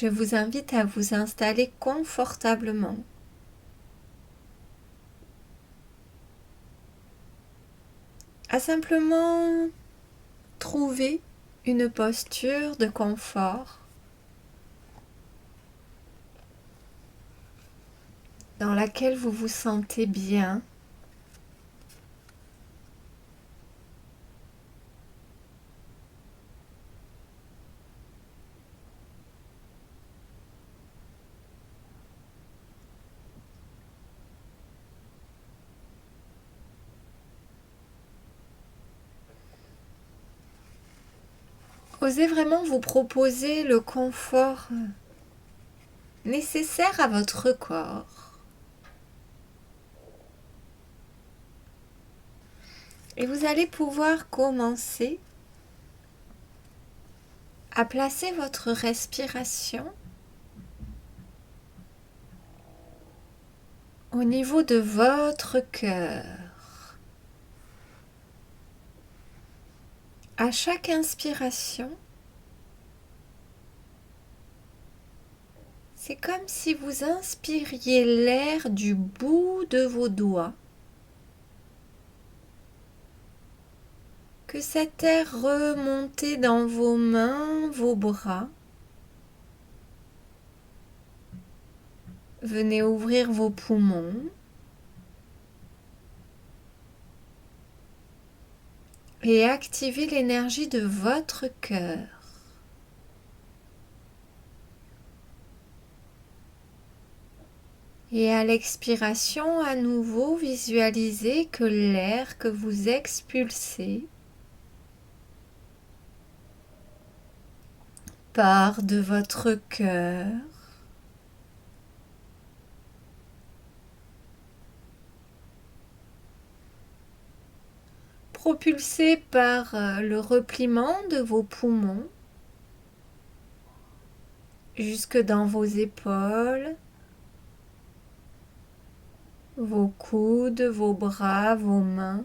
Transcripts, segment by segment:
Je vous invite à vous installer confortablement. À simplement trouver une posture de confort dans laquelle vous vous sentez bien. Osez vraiment vous proposer le confort nécessaire à votre corps. Et vous allez pouvoir commencer à placer votre respiration au niveau de votre cœur. À chaque inspiration, c'est comme si vous inspiriez l'air du bout de vos doigts, que cet air remontait dans vos mains, vos bras. Venez ouvrir vos poumons. Et activer l'énergie de votre cœur. Et à l'expiration, à nouveau, visualisez que l'air que vous expulsez part de votre cœur propulsé par le repliement de vos poumons jusque dans vos épaules, vos coudes, vos bras, vos mains.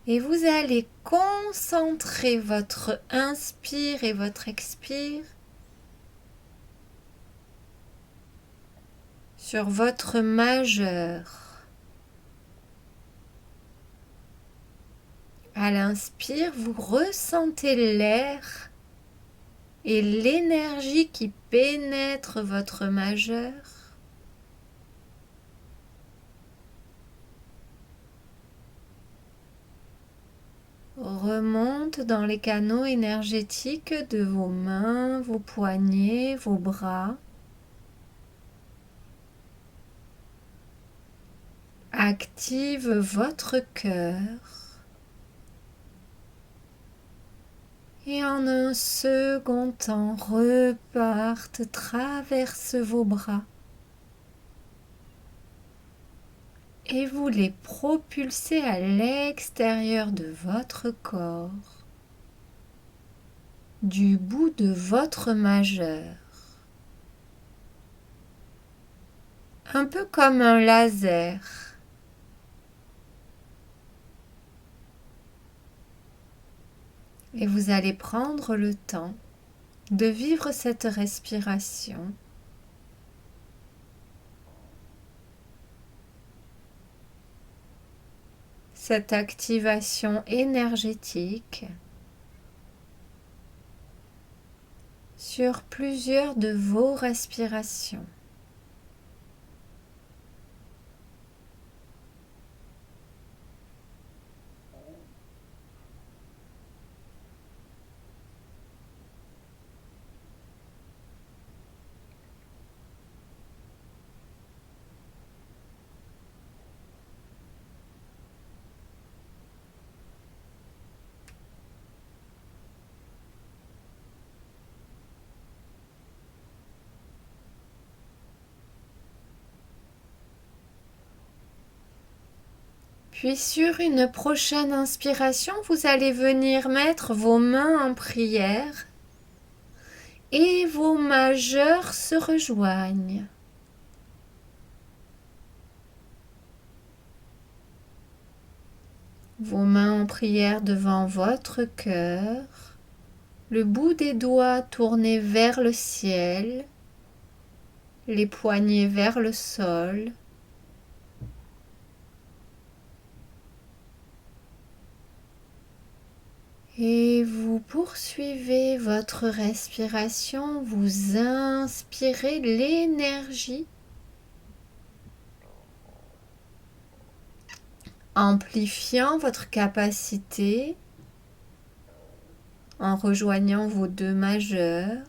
Et vous allez concentrer votre inspire et votre expire sur votre majeur. À l'inspire, vous ressentez l'air et l'énergie qui pénètre votre majeur. Remonte dans les canaux énergétiques de vos mains, vos poignets, vos bras. Active votre cœur. Et en un second temps, repartent, traversent vos bras. Et vous les propulsez à l'extérieur de votre corps, du bout de votre majeur. Un peu comme un laser. Et vous allez prendre le temps de vivre cette respiration. Cette activation énergétique sur plusieurs de vos respirations. Puis sur une prochaine inspiration, vous allez venir mettre vos mains en prière et vos majeurs se rejoignent. Vos mains en prière devant votre cœur, le bout des doigts tourné vers le ciel, les poignets vers le sol. Et vous poursuivez votre respiration, vous inspirez l'énergie, amplifiant votre capacité en rejoignant vos deux majeurs.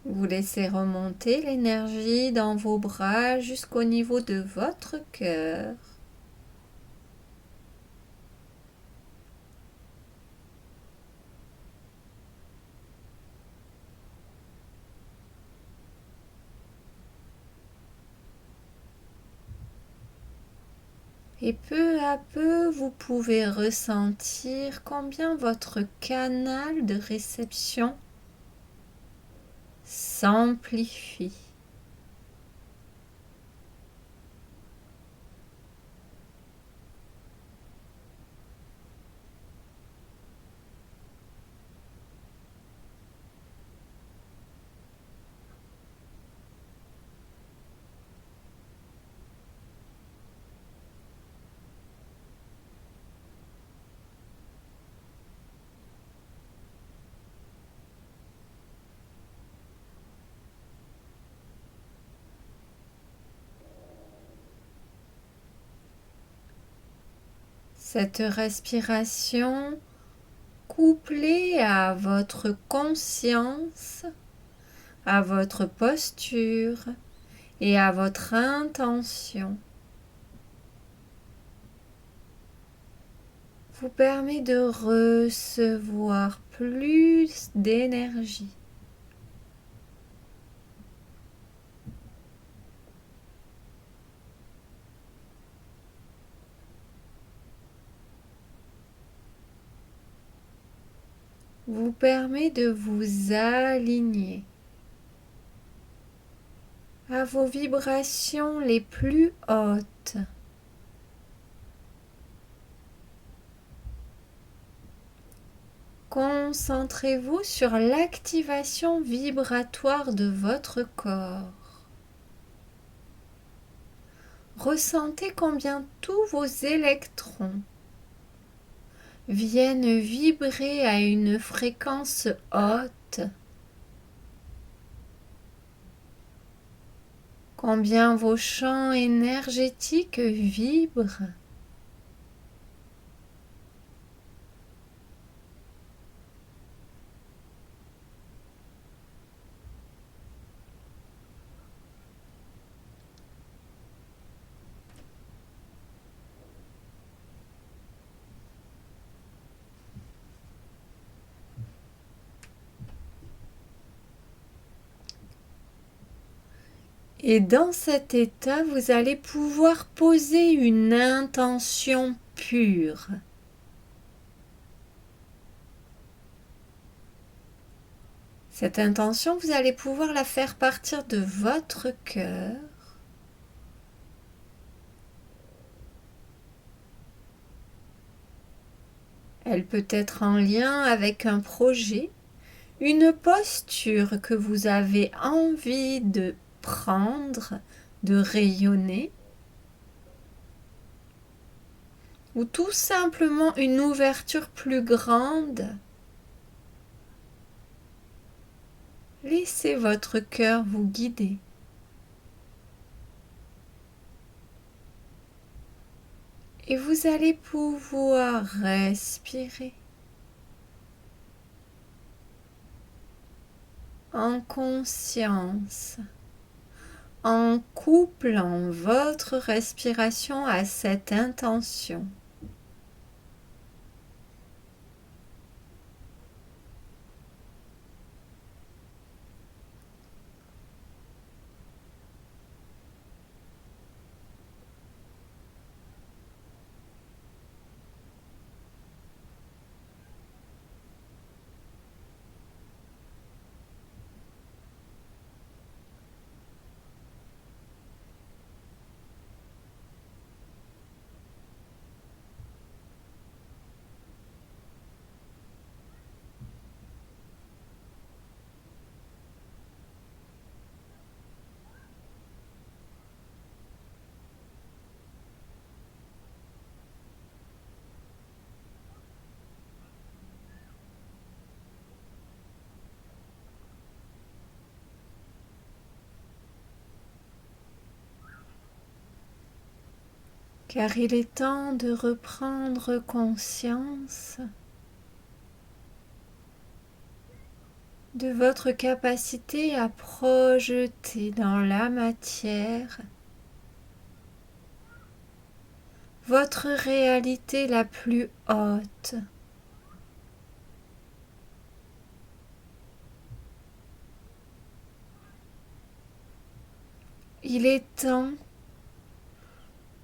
Vous laissez remonter l'énergie dans vos bras jusqu'au niveau de votre cœur. Et peu à peu, vous pouvez ressentir combien votre canal de réception s'amplifie. Cette respiration, couplée à votre conscience, à votre posture et à votre intention, vous permet de recevoir plus d'énergie. Vous permet de vous aligner à vos vibrations les plus hautes. Concentrez-vous sur l'activation vibratoire de votre corps. Ressentez combien tous vos électrons viennent vibrer à une fréquence haute. Combien vos champs énergétiques vibrent. Et dans cet état, vous allez pouvoir poser une intention pure. Cette intention, vous allez pouvoir la faire partir de votre cœur. Elle peut être en lien avec un projet, une posture que vous avez envie de prendre, de rayonner, ou tout simplement une ouverture plus grande. Laissez votre cœur vous guider. Et vous allez pouvoir respirer en conscience, en couplant votre respiration à cette intention. car il est temps de reprendre conscience de votre capacité à projeter dans la matière votre réalité la plus haute. Il est temps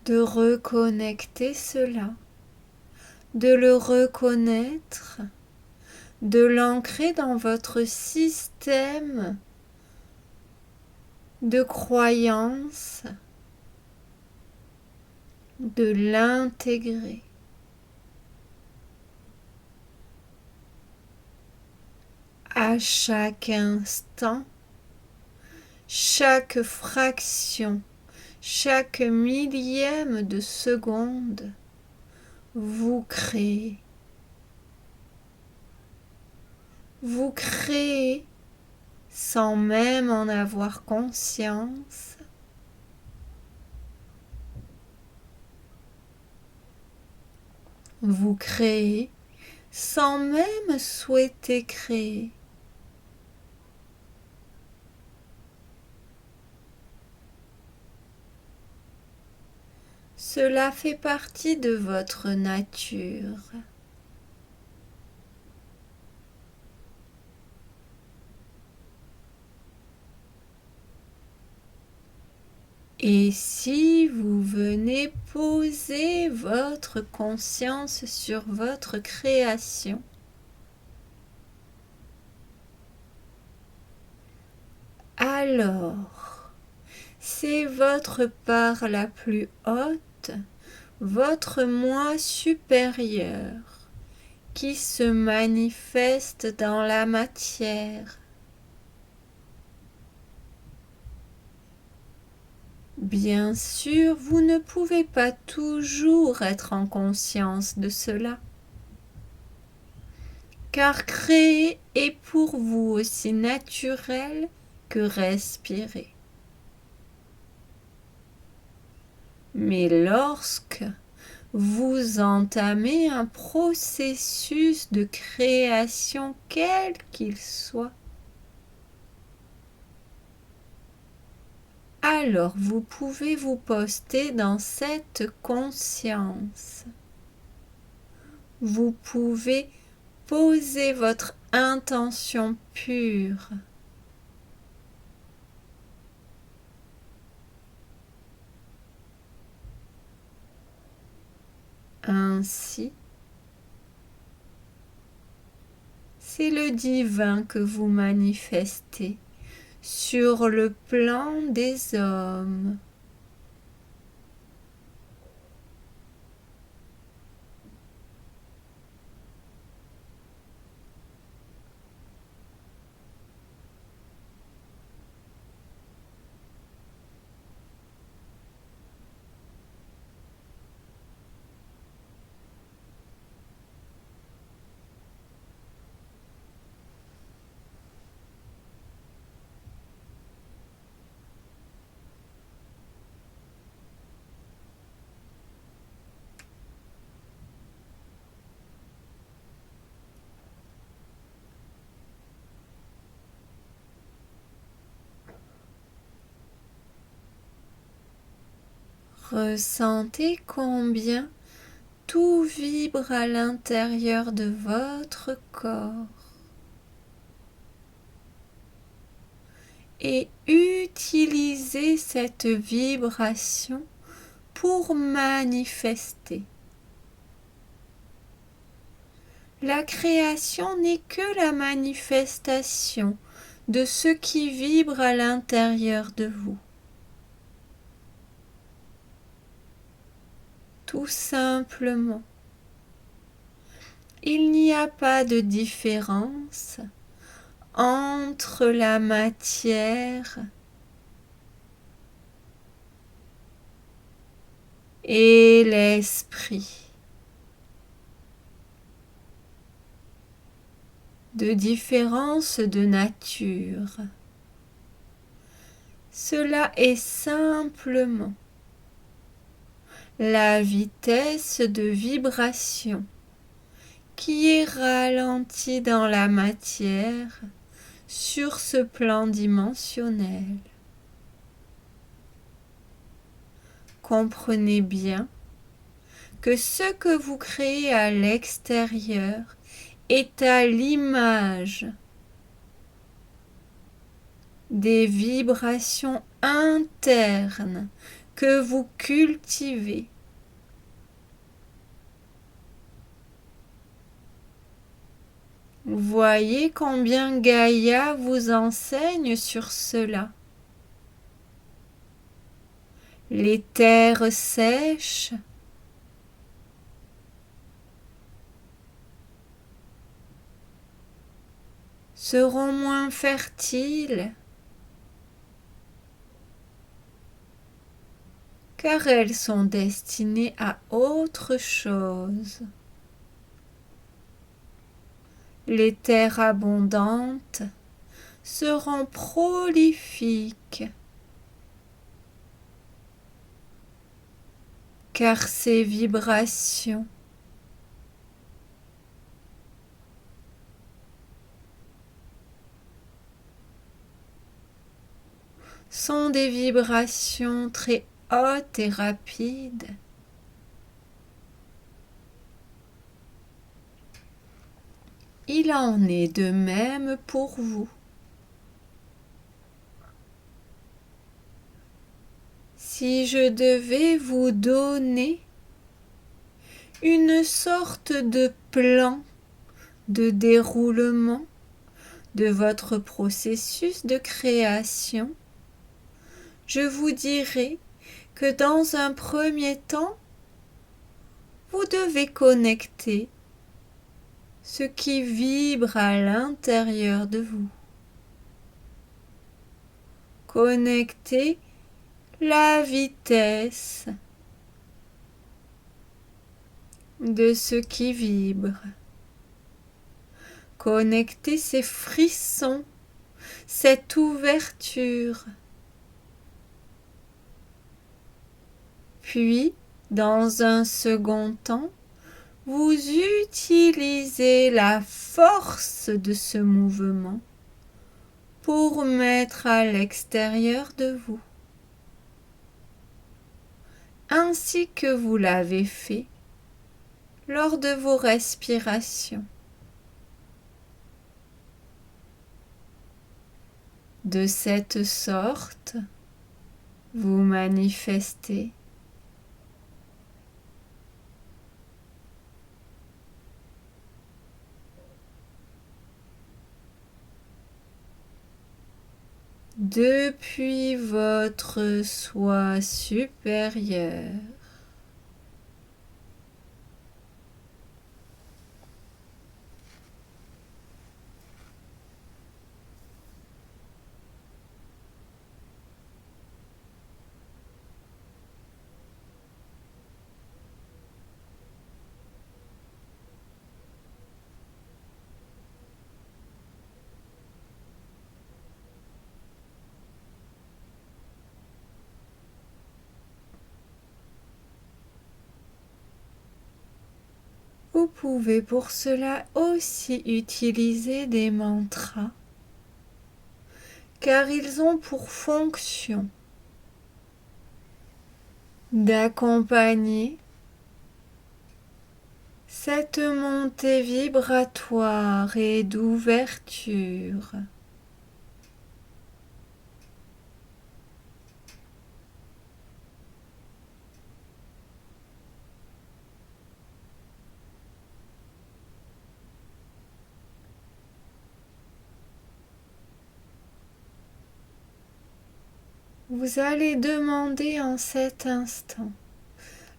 de reconnecter cela, de le reconnaître, de l'ancrer dans votre système de croyances, de l'intégrer. À chaque instant, chaque fraction, chaque millième de seconde, vous créez. Vous créez sans même en avoir conscience. Vous créez sans même souhaiter créer. Cela fait partie de votre nature. Et si vous venez poser votre conscience sur votre création, alors c'est votre part la plus haute, votre moi supérieur, qui se manifeste dans la matière. Bien sûr, vous ne pouvez pas toujours être en conscience de cela, car créer est pour vous aussi naturel que respirer. Mais lorsque vous entamez un processus de création quel qu'il soit, alors vous pouvez vous poster dans cette conscience. Vous pouvez poser votre intention pure. Ainsi, c'est le divin que vous manifestez sur le plan des hommes. Ressentez combien tout vibre à l'intérieur de votre corps et utilisez cette vibration pour manifester. La création n'est que la manifestation de ce qui vibre à l'intérieur de vous. Tout simplement. Il n'y a pas de différence entre la matière et l'esprit. De différence de nature. Cela est simplement la vitesse de vibration qui est ralentie dans la matière sur ce plan dimensionnel. Comprenez bien que ce que vous créez à l'extérieur est à l'image des vibrations internes que vous cultivez. Voyez combien Gaïa vous enseigne sur cela. Les terres sèches seront moins fertiles car elles sont destinées à autre chose. Les terres abondantes seront prolifiques car ces vibrations sont des vibrations très hautes et rapides. Il en est de même pour vous. Si je devais vous donner une sorte de plan de déroulement de votre processus de création, je vous dirais que dans un premier temps, vous devez connecter ce qui vibre à l'intérieur de vous. Connecter la vitesse de ce qui vibre. Connecter ces frissons, cette ouverture. Puis, dans un second temps, vous utilisez la force de ce mouvement pour mettre à l'extérieur de vous, ainsi que vous l'avez fait lors de vos respirations. De cette sorte, vous manifestez depuis votre soi supérieur. Vous pouvez pour cela aussi utiliser des mantras, car ils ont pour fonction d'accompagner cette montée vibratoire et d'ouverture. Vous allez demander en cet instant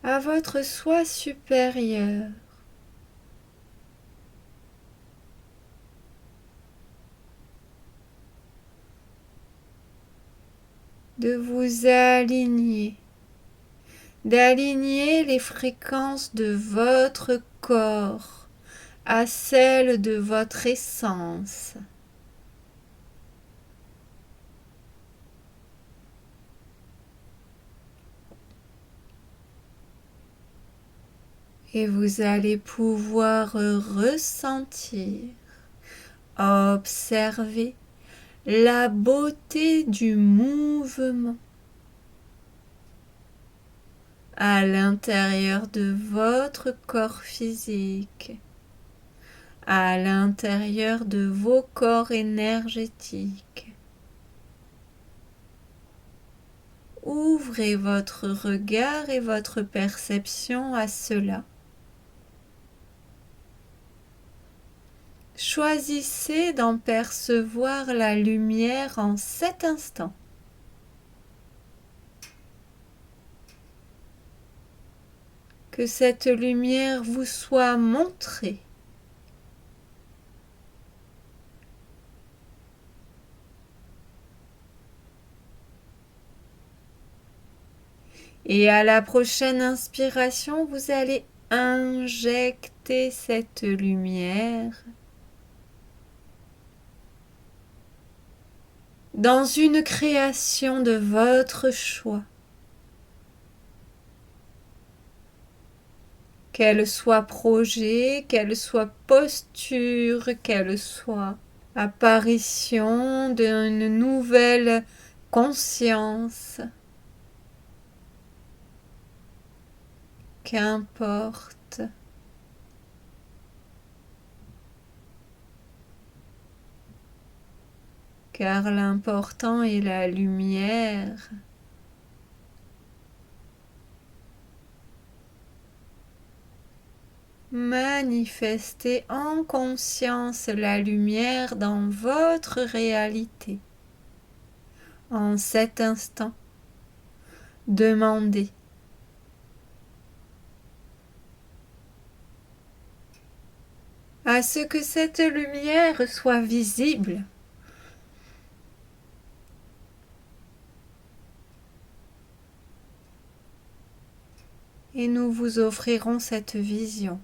à votre soi supérieur de vous aligner, d'aligner les fréquences de votre corps à celles de votre essence. Et vous allez pouvoir ressentir, observer la beauté du mouvement à l'intérieur de votre corps physique, à l'intérieur de vos corps énergétiques. Ouvrez votre regard et votre perception à cela. Choisissez d'en percevoir la lumière en cet instant. Que cette lumière vous soit montrée. Et à la prochaine inspiration, vous allez injecter cette lumière dans une création de votre choix. Qu'elle soit projet, qu'elle soit posture, qu'elle soit apparition d'une nouvelle conscience. Qu'importe. Car l'important est la lumière. Manifestez en conscience la lumière dans votre réalité. En cet instant, demandez. À ce que cette lumière soit visible. Et nous vous offrirons cette vision.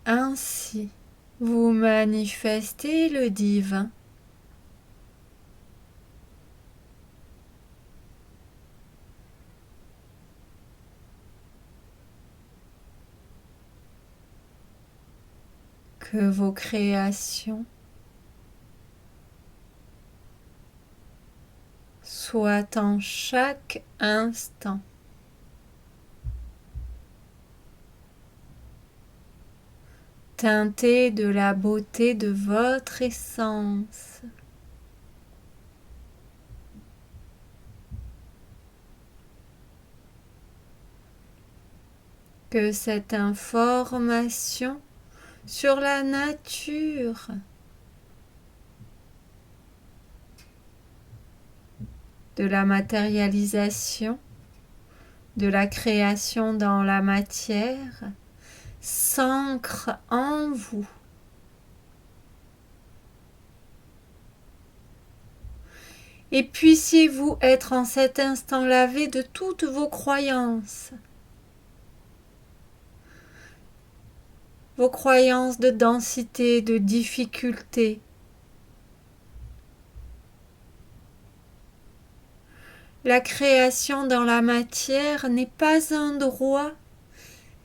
Ainsi, vous manifestez le divin. Que vos créations soient en chaque instant teintées de la beauté de votre essence. Que cette information sur la nature de la matérialisation, de la création dans la matière, s'ancre en vous. Et puissiez-vous être en cet instant lavé de toutes vos croyances de densité, de difficulté. La création dans la matière n'est pas un droit,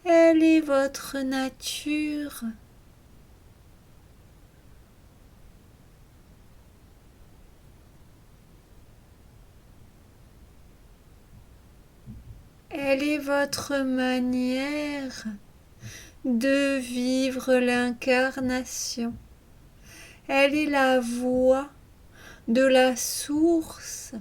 elle est votre nature. Elle est votre manière de vivre l'incarnation. Elle est la voie de la source.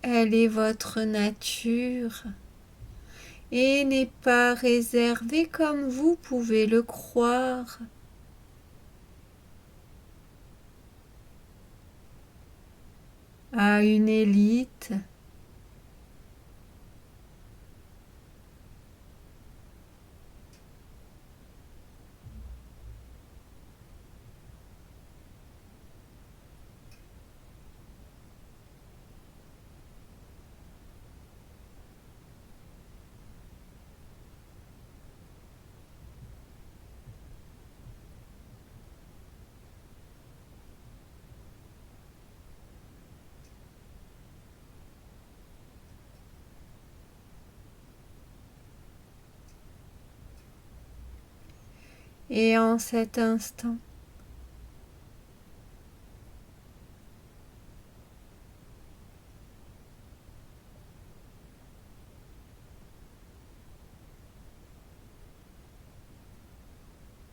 Elle est votre nature et n'est pas réservée comme vous pouvez le croire. à une élite, et en cet instant,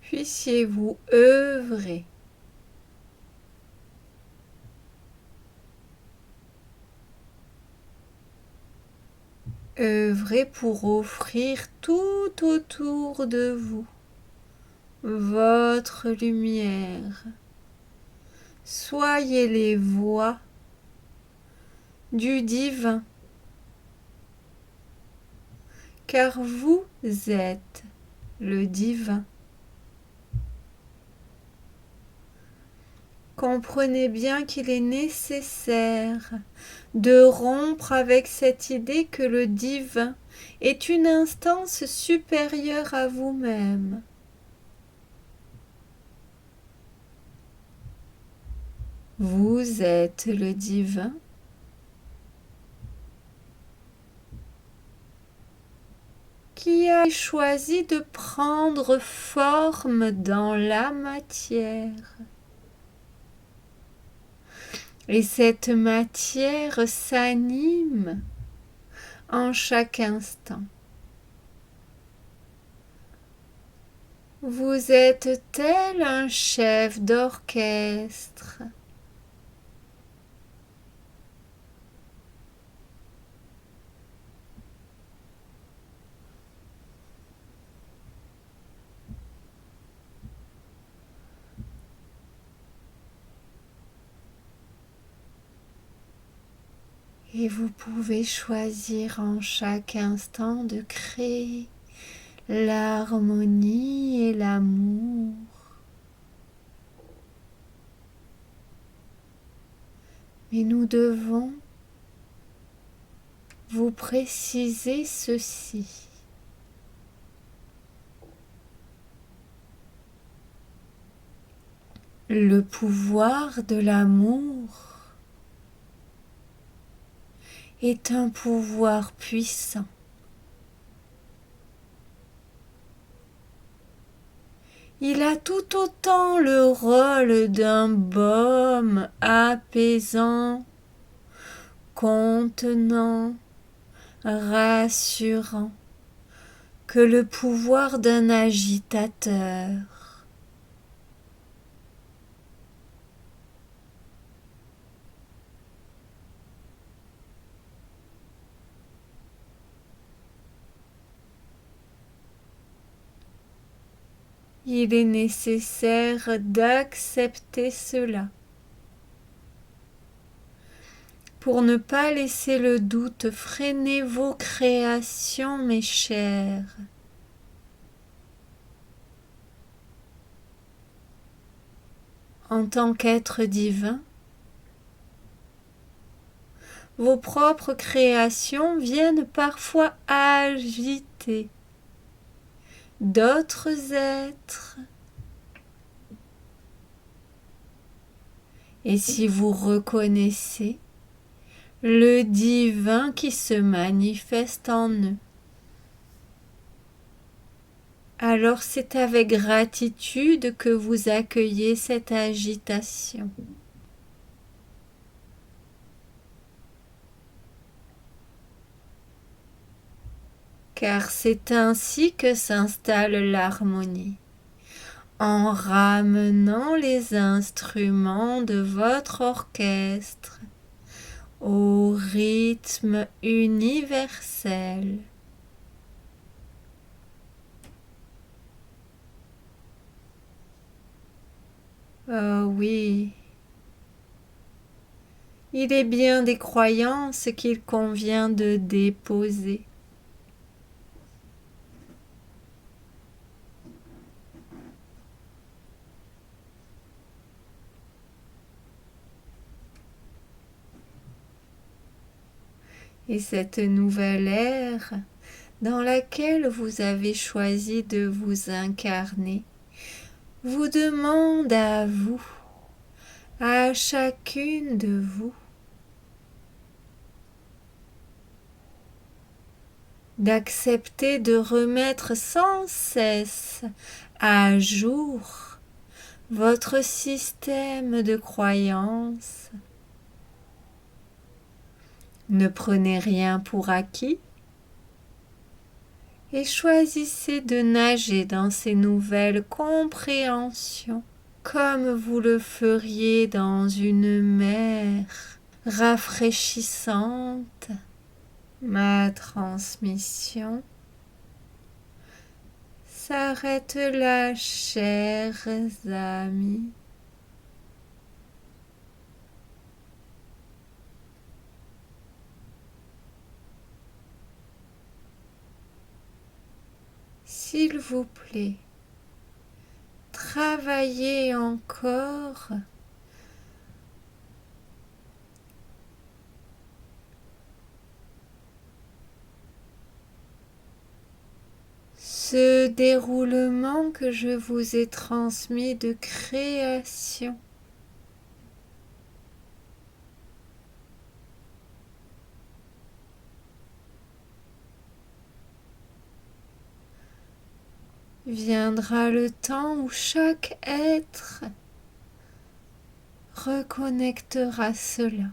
puissiez-vous œuvrer pour offrir tout autour de vous votre lumière. Soyez les voix du divin, car vous êtes le divin. Comprenez bien qu'il est nécessaire de rompre avec cette idée que le divin est une instance supérieure à vous-même. Vous êtes le divin. Qui a choisi de prendre forme dans la matière. Et cette matière s'anime en chaque instant. Vous êtes tel un chef d'orchestre. Et vous pouvez choisir en chaque instant de créer l'harmonie et l'amour. Mais nous devons vous préciser ceci. Le pouvoir de l'amour est un pouvoir puissant. Il a tout autant le rôle d'un baume apaisant, contenant, rassurant, que le pouvoir d'un agitateur. Il est nécessaire d'accepter cela pour ne pas laisser le doute freiner vos créations, mes chers. En tant qu'être divin, vos propres créations viennent parfois agiter d'autres êtres. Et si vous reconnaissez le divin qui se manifeste en eux, alors c'est avec gratitude que vous accueillez cette agitation. Car c'est ainsi que s'installe l'harmonie, en ramenant les instruments de votre orchestre au rythme universel. Oh oui, Il est bien des croyances qu'il convient de déposer. Et cette nouvelle ère dans laquelle vous avez choisi de vous incarner vous demande à vous, à chacune de vous, d'accepter de remettre sans cesse à jour votre système de croyances. Ne prenez rien pour acquis et choisissez de nager dans ces nouvelles compréhensions comme vous le feriez dans une mer rafraîchissante. Ma transmission s'arrête là, chers amis. S'il vous plaît, travaillez encore ce déroulement que je vous ai transmis de création. Viendra le temps où chaque être reconnectera cela.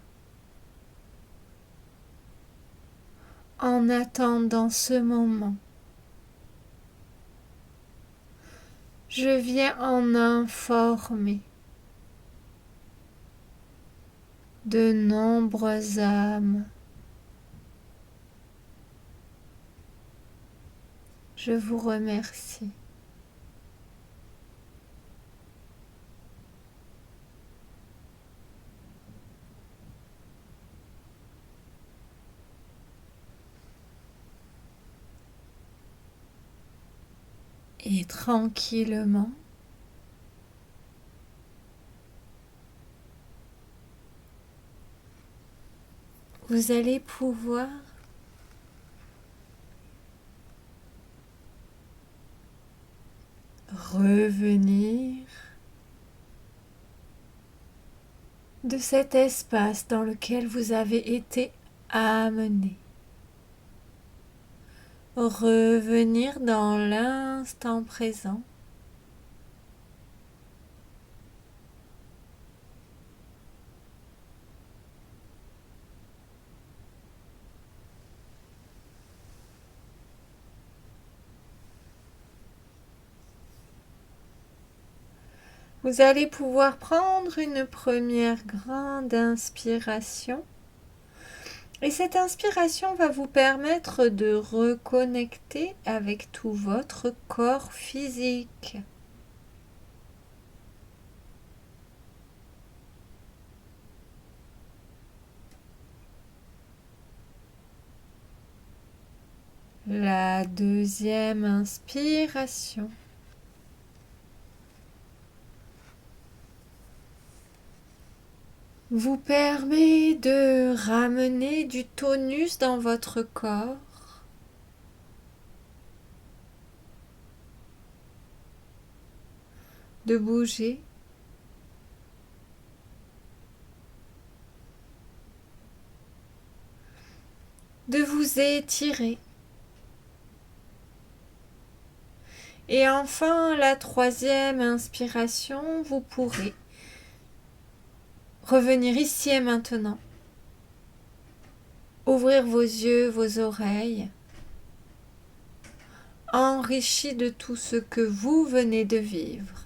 En attendant ce moment, je viens en informer de nombreuses âmes. Je vous remercie. Et tranquillement, vous allez pouvoir revenir de cet espace dans lequel vous avez été amené. Revenir dans l'instant présent. Vous allez pouvoir prendre une première grande inspiration. Et cette inspiration va vous permettre de reconnecter avec tout votre corps physique. La deuxième inspiration vous permet de ramener du tonus dans votre corps. De bouger. De vous étirer. Et enfin, la troisième inspiration, vous pourrez revenir ici et maintenant. Ouvrir vos yeux, vos oreilles, enrichis de tout ce que vous venez de vivre.